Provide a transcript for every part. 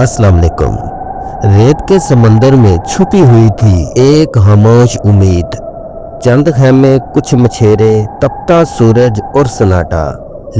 अस्सलाम वालेकुम। रेत के समंदर में छुपी हुई थी एक खामोश उम्मीद। चंद खेमे, कुछ मछेरे, तपता सूरज और सन्नाटा।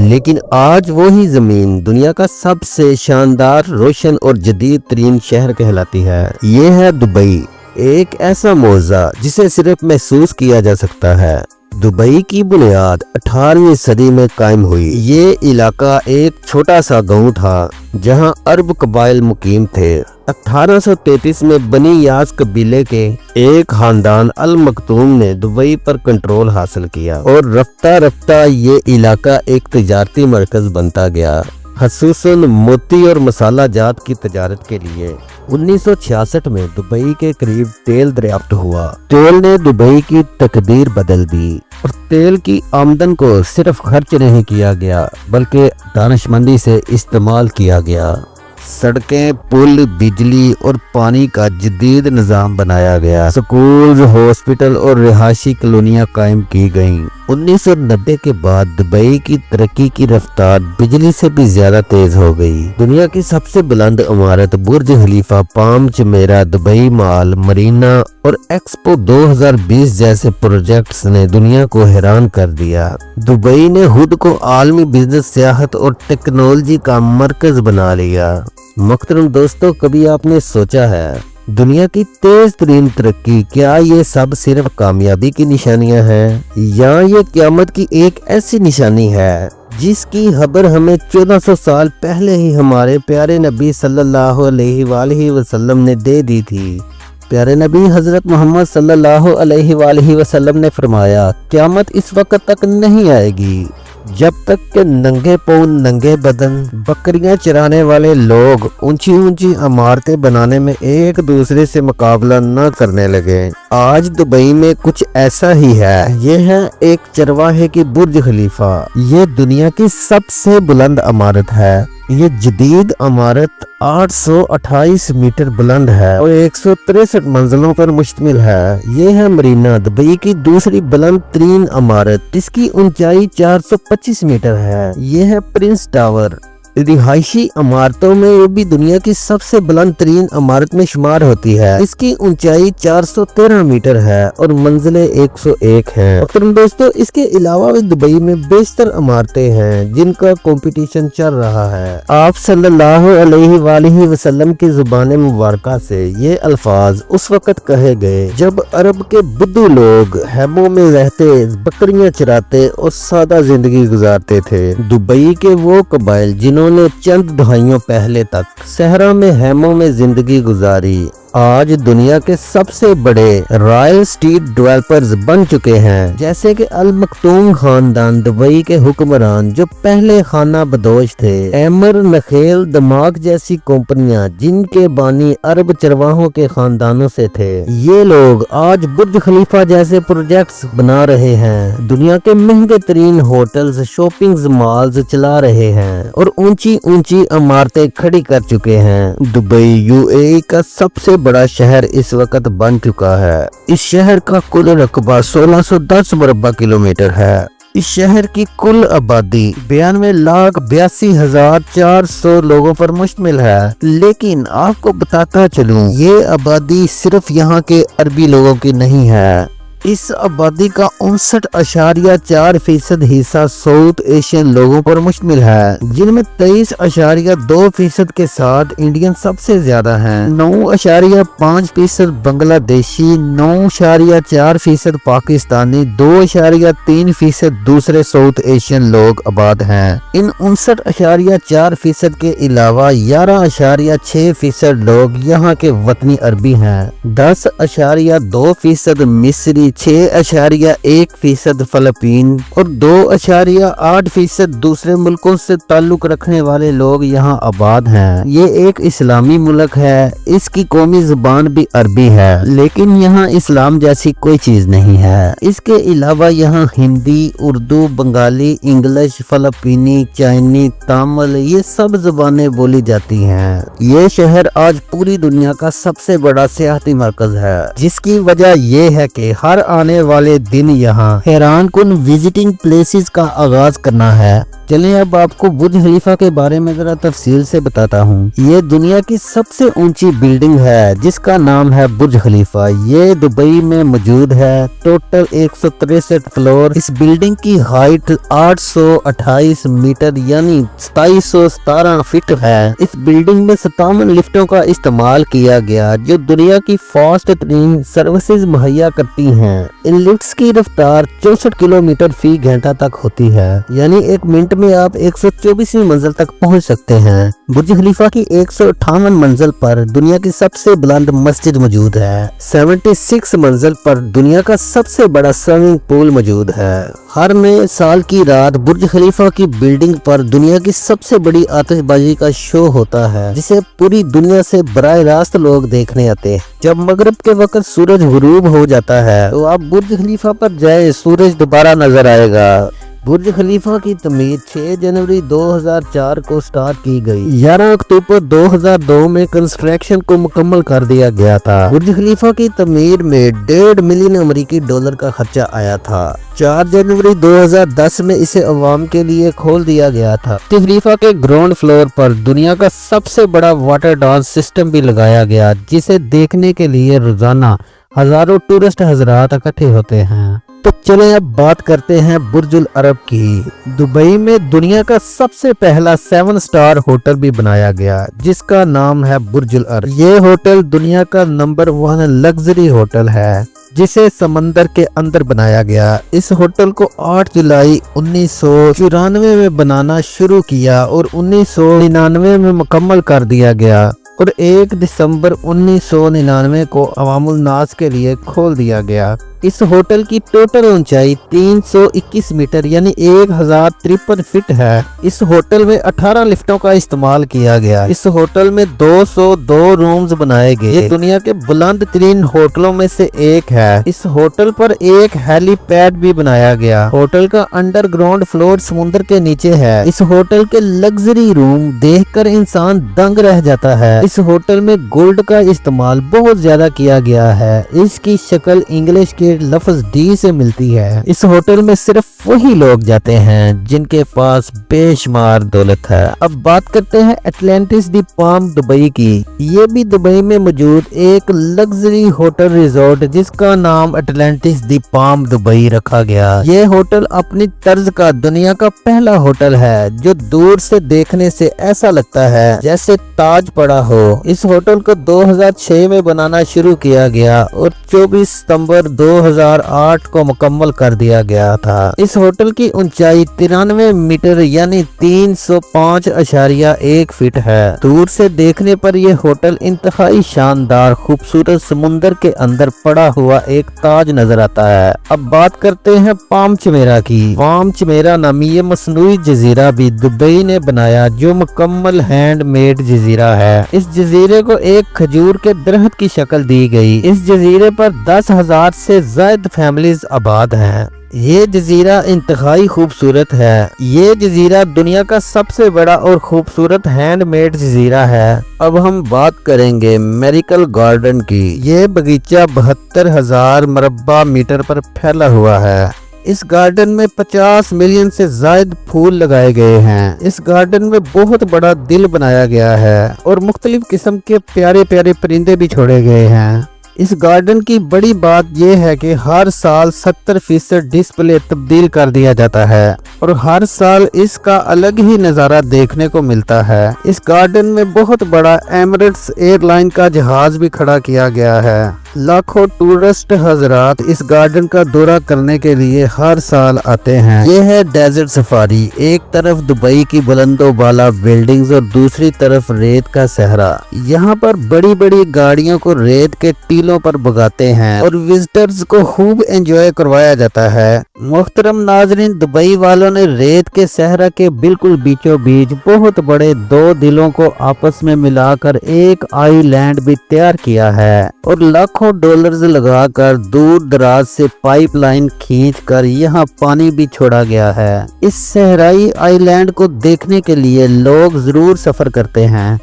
लेकिन आज वही जमीन दुनिया का सबसे शानदार, रोशन और जदीद तरीन शहर कहलाती है। ये है दुबई, एक ऐसा मौजा जिसे सिर्फ महसूस किया जा सकता है। दुबई की बुनियाद 18वीं सदी में कायम हुई। ये इलाका एक छोटा सा गांव था जहां अरब कबाइल मुकीम थे। 1833 में बनी यास कबीले के एक खानदान अल मखतूम ने दुबई पर कंट्रोल हासिल किया और रफ्ता रफ्ता ये इलाका एक तिजारती मरकज बनता गया, खसूसन मोती और मसाला जात की तजारत के लिए। 1966 में दुबई के करीब तेल दरियाफ्त हुआ। तेल ने दुबई की तकदीर बदल दी और तेल की आमदन को सिर्फ खर्च नहीं किया गया बल्कि दानिशमंदी से इस्तेमाल किया गया। सड़कें, पुल, बिजली और पानी का जदीद निज़ाम बनाया गया। स्कूल, हॉस्पिटल और रिहायशी कॉलोनियां कायम की गईं। 1990 के बाद दुबई की तरक्की की रफ्तार बिजली से भी ज्यादा तेज हो गई। दुनिया की सबसे बुलंद इमारत Burj Khalifa, Palm Jumeirah, Dubai Mall, Marina और एक्सपो 2020 जैसे प्रोजेक्ट्स ने दुनिया को हैरान कर दिया। दुबई ने खुद को आलमी बिजनेस, सियाहत और टेक्नोलॉजी का मरकज बना लिया। मोहतरम दोस्तों, कभी आपने सोचा है दुनिया की तेज तरीन तरक्की, क्या ये सब सिर्फ कामयाबी की निशानियां हैं या ये क़यामत की एक ऐसी निशानी है जिसकी खबर हमें 1400 साल पहले ही हमारे प्यारे नबी सल्लल्लाहु अलैहि वसल्लम ने दे दी थी। प्यारे नबी हजरत मोहम्मद सल्लल्लाहु अलैहि वसल्लम ने फरमाया, क़यामत इस वक्त तक नहीं आएगी जब तक के नंगे पाँव नंगे बदन बकरियां चराने वाले लोग ऊंची ऊंची इमारतें बनाने में एक दूसरे से मुकाबला न करने लगे। आज दुबई में कुछ ऐसा ही है। ये है एक चरवाहे की बुर्ज खलीफा। ये दुनिया की सबसे बुलंद इमारत है। ये जदीद इमारत 828 मीटर बुलंद है और 163 मंजिलों पर मुश्तमिल है। ये है मरीना, दुबई की दूसरी बुलंद तरीन इमारत, जिसकी ऊंचाई 425 मीटर है। ये है प्रिंस टावर। रिहायशी इमारतों में ये भी दुनिया की सबसे बुलंद तरीन इमारत में शुमार होती है। इसकी ऊंचाई 413 मीटर है और मंजिलें 101 हैं। और दोस्तों, इसके अलावा भी दुबई में बेशतर इमारतें हैं जिनका कंपटीशन चल रहा है। आप सल्लल्लाहु अलैहि वसल्लम की जुबान मुबारका से ये अल्फाज उस वक्त कहे गए जब अरब के बुद्धू लोग हैमों में रहते, बकरियां चराते और सादा जिंदगी गुजारते थे। दुबई के वो कबाइल जिन्होंने चंद दहाइयों पहले तक सहरा में हैमों में जिंदगी गुजारी, आज दुनिया के सबसे बड़े रॉयल स्ट्रीट डेवलपर्स बन चुके हैं। जैसे कि अल मखतूम खानदान, दुबई के हुक्मरान जो पहले खाना बदोश थे, एमर, नखेल, दमाग जैसी कंपनियां जिनके बानी अरब चरवाहों के खानदानों से थे। ये लोग आज बुर्ज खलीफा जैसे प्रोजेक्ट्स बना रहे हैं, दुनिया के महंगे तरीन होटल्स, शॉपिंग मॉल्स चला रहे हैं और ऊंची ऊंची इमारतें खड़ी कर चुके हैं। दुबई यूएई का सबसे बड़ा शहर इस वक्त बन चुका है। इस शहर का कुल रकबा 1610 मुरब्बा किलोमीटर है। इस शहर की कुल आबादी 92,82,400 लोगों पर मुश्तमिल है। लेकिन आपको बताता चलूं, ये आबादी सिर्फ यहाँ के अरबी लोगों की नहीं है। इस आबादी का 59.4% हिस्सा साउथ एशियन लोगों पर मुश्तमिल है, जिनमें 23.2% के साथ इंडियन सबसे ज्यादा हैं। 9.5% बांग्लादेशी, 9.4% पाकिस्तानी, 2.3% दूसरे साउथ एशियन लोग आबाद हैं। इन 59.4% के अलावा 11.6% लोग यहाँ के वतनी अरबी हैं, 10.2% मिस्री, 6.1% फिलिपीन और 2.8% दूसरे मुल्कों से ताल्लुक रखने वाले लोग यहाँ आबाद हैं। ये एक इस्लामी मुल्क है। इसकी कौमी जुबान भी अरबी है, लेकिन यहाँ इस्लाम जैसी कोई चीज नहीं है। इसके अलावा यहाँ हिंदी, उर्दू, बंगाली, इंग्लिश, फिलिपीनी, चाइनी, तमिल, ये सब जुबानें बोली जाती हैं। ये शहर आज पूरी दुनिया का सबसे बड़ा सियाहती मरकज है, जिसकी वजह ये है कि हर आने वाले दिन यहाँ हैरान कुन विजिटिंग प्लेसेस का आगाज करना है, चलें अब आपको बुर्ज खलीफा के बारे में जरा तफसील से बताता हूँ। ये दुनिया की सबसे ऊंची बिल्डिंग है जिसका नाम है बुर्ज खलीफा। ये दुबई में मौजूद है। Total 163 floor. इस बिल्डिंग की हाइट 828 मीटर यानी 2717 फीट है। इस बिल्डिंग में 57 लिफ्टों का इस्तेमाल किया गया जो दुनिया की फास्ट तरीन सर्विसेज मुहैया करती हैं। इन लिफ्ट्स की रफ्तार 64 किलोमीटर फी घंटा तक होती है, यानी एक मिनट में आप 124वीं मंजिल तक पहुंच सकते हैं। बुर्ज खलीफा की 158 मंजिल पर दुनिया की सबसे बुलंद मस्जिद मौजूद है। 76 मंजिल पर दुनिया का सबसे बड़ा स्विमिंग पूल मौजूद है। हर नए साल की रात बुर्ज खलीफा की बिल्डिंग पर दुनिया की सबसे बड़ी आतिशबाजी का शो होता है जिसे पूरी दुनिया से बराह रास्त लोग देखने आते हैं। जब मगरिब के वक्त सूरज गुरूब हो जाता है तो आप बुर्ज खलीफा पर जाए, सूरज दोबारा नजर आएगा। बुर्ज खलीफा की तमीर 6 जनवरी 2004 को स्टार्ट की गई। 11 अक्टूबर 2002 में कंस्ट्रक्शन को मुकम्मल कर दिया गया था। बुर्ज खलीफा की तमीर में $1.5 मिलियन अमेरिकी डॉलर का खर्चा आया था। 4 जनवरी 2010 में इसे अवाम के लिए खोल दिया गया था। बुर्ज खलीफा के ग्राउंड फ्लोर पर दुनिया का सबसे बड़ा वाटर डांस सिस्टम भी लगाया गया जिसे देखने के लिए रोजाना हजारों टूरिस्ट हजरात इकट्ठे होते हैं। तो चलें अब बात करते हैं बुर्जुल अरब की। दुबई में दुनिया का सबसे पहला 7 स्टार होटल भी बनाया गया जिसका नाम है बुर्जुल अरब। ये होटल दुनिया का नंबर 1 लग्जरी होटल है जिसे समंदर के अंदर बनाया गया। इस होटल को 8 जुलाई 1994 में बनाना शुरू किया और 1999 में मुकम्मल कर दिया गया और 1 दिसंबर 1999 को अवामुल नास के लिए खोल दिया गया। इस होटल की टोटल ऊंचाई 321 मीटर यानी 1053 फीट है। इस होटल में 18 लिफ्टों का इस्तेमाल किया गया। इस होटल में 202 रूम्स बनाए गए। ये दुनिया के बुलंद तरीन होटलों में से एक है। इस होटल पर एक हेलीपैड भी बनाया गया। होटल का अंडरग्राउंड फ्लोर समुद्र के नीचे है। इस होटल के लग्जरी रूम देखकर इंसान दंग रह जाता है। इस होटल में गोल्ड का इस्तेमाल बहुत ज्यादा किया गया है। इसकी शक्ल इंग्लिश के लफ्ज डी से मिलती है। इस होटल में सिर्फ वही लोग जाते हैं जिनके पास बेशुमार दौलत है। अब बात करते हैं एटलांटिस दी पाम दुबई की। ये भी दुबई में मौजूद एक लग्जरी होटल रिजॉर्ट जिसका नाम एटलांटिस दी पाम दुबई रखा गया। ये होटल अपनी तर्ज का दुनिया का पहला होटल है जो दूर से देखने से ऐसा लगता है जैसे ताज पड़ा हो। इस होटल को 2006 में बनाना शुरू किया गया और 24 सितंबर 2008 को मुकम्मल कर दिया गया था। इस होटल की ऊंचाई 93 मीटर यानी 305.1 फीट है। दूर से देखने पर यह होटल इंतहाई शानदार खूबसूरत समुंदर के अंदर पड़ा हुआ एक ताज नजर आता है। अब बात करते हैं पाम जुमेरह की। पाम जुमेरह नामी ये मसनूई जजीरा भी दुबई ने बनाया जो मुकम्मल हैंडमेड जजीरा है। इस जजीरे को एक खजूर के दरख्त की शक्ल दी गई। इस जजीरे पर 10,000 से ज्यादा फैमिलीज आबाद हैं। ये जजीरा इंतहाई खूबसूरत है। ये जजीरा दुनिया का सबसे बड़ा और खूबसूरत हैंडमेड जजीरा है। अब हम बात करेंगे मेरिकल गार्डन की। ये बगीचा 72,000 मरबा मीटर पर फैला हुआ है। इस गार्डन में 50 मिलियन से ज्यादा फूल लगाए गए हैं। इस गार्डन में बहुत बड़ा दिल बनाया गया है और मुख्तलिफ किस्म के प्यारे प्यारे परिंदे भी छोड़े गए हैं। इस गार्डन की बड़ी बात यह है कि हर साल 70% डिस्प्ले तब्दील कर दिया जाता है और हर साल इसका अलग ही नज़ारा देखने को मिलता है। इस गार्डन में बहुत बड़ा एमिरेट्स एयरलाइन का जहाज भी खड़ा किया गया है। लाखों टूरिस्ट हजरात इस गार्डन का दौरा करने के लिए हर साल आते हैं। ये है डेजर्ट सफारी। एक तरफ दुबई की बुलंदो बाला बिल्डिंग्स और दूसरी तरफ रेत का सहरा। यहाँ पर बड़ी बड़ी गाड़ियों को रेत के टीलों पर भगाते हैं और विजिटर्स को खूब एंजॉय करवाया जाता है। मुहतरम नाजरीन, दुबई वालों ने रेत के सहरा के बिल्कुल बीचों बीच बहुत बड़े 2 दिलों को आपस में मिलाकर एक आइलैंड भी तैयार किया है और लाखों डॉलर्स लगाकर दूर दराज से पाइपलाइन खींचकर यहाँ पानी भी छोड़ा गया है। इस सहराई आइलैंड को देखने के लिए लोग जरूर सफर करते हैं।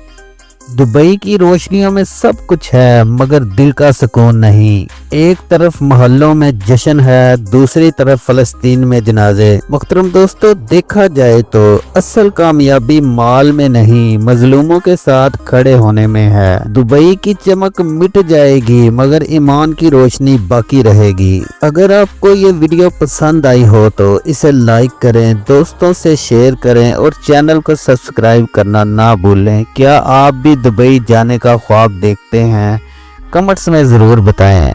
दुबई की रोशनियों में सब कुछ है मगर दिल का सुकून नहीं। एक तरफ मोहल्लों में जश्न है, दूसरी तरफ फलस्तीन में जनाजे। मुख्तरम दोस्तों, देखा जाए तो असल कामयाबी माल में नहीं, मजलूमों के साथ खड़े होने में है। दुबई की चमक मिट जाएगी मगर ईमान की रोशनी बाकी रहेगी। अगर आपको ये वीडियो पसंद आई हो तो इसे लाइक करें, दोस्तों से शेयर करें और चैनल को सब्सक्राइब करना ना भूलें। क्या आप भी दुबई जाने का ख्वाब देखते हैं? कमेंट्स में ज़रूर बताएं।